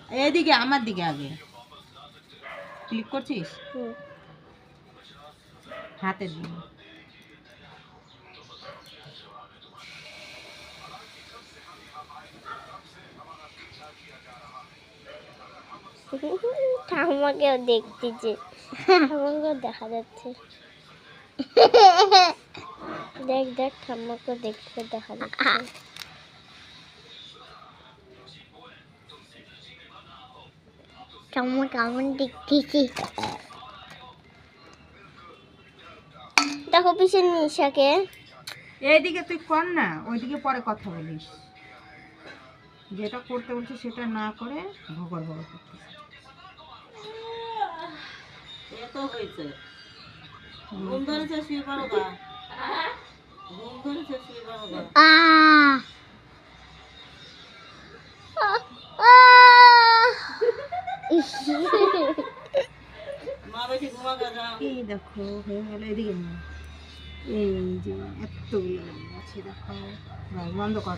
এদিকে আমার দিকে আগে ক্লিক করছিস হাতের দিকে। ঠাকুমাকেও দেখতেছে, ঠাকুমাকেও দেখা যাচ্ছে। দেখ দেখ ঠাকুমাকেও দেখতে দেখা যাচ্ছে। ঠাকুমা কেমন দেখতেছি দেখো পিছনে নিশাকে। এইদিকে তুই কর না, ওইদিকে পরে কথা বলিস। যেটা করতে বলছে সেটা না করে ভগর ভগর করতে। এত হয়েছে, ঘুম ধরেছে শুয়ে পড়ো গা, ঘুম ধরেছে শুয়ে পড়ো গা। মা বেশি ঘুমা গা। এই দেখো হয়ে গেল, এদিকে না, এই যে এতগুলো আছে দেখো, বন্ধ কর।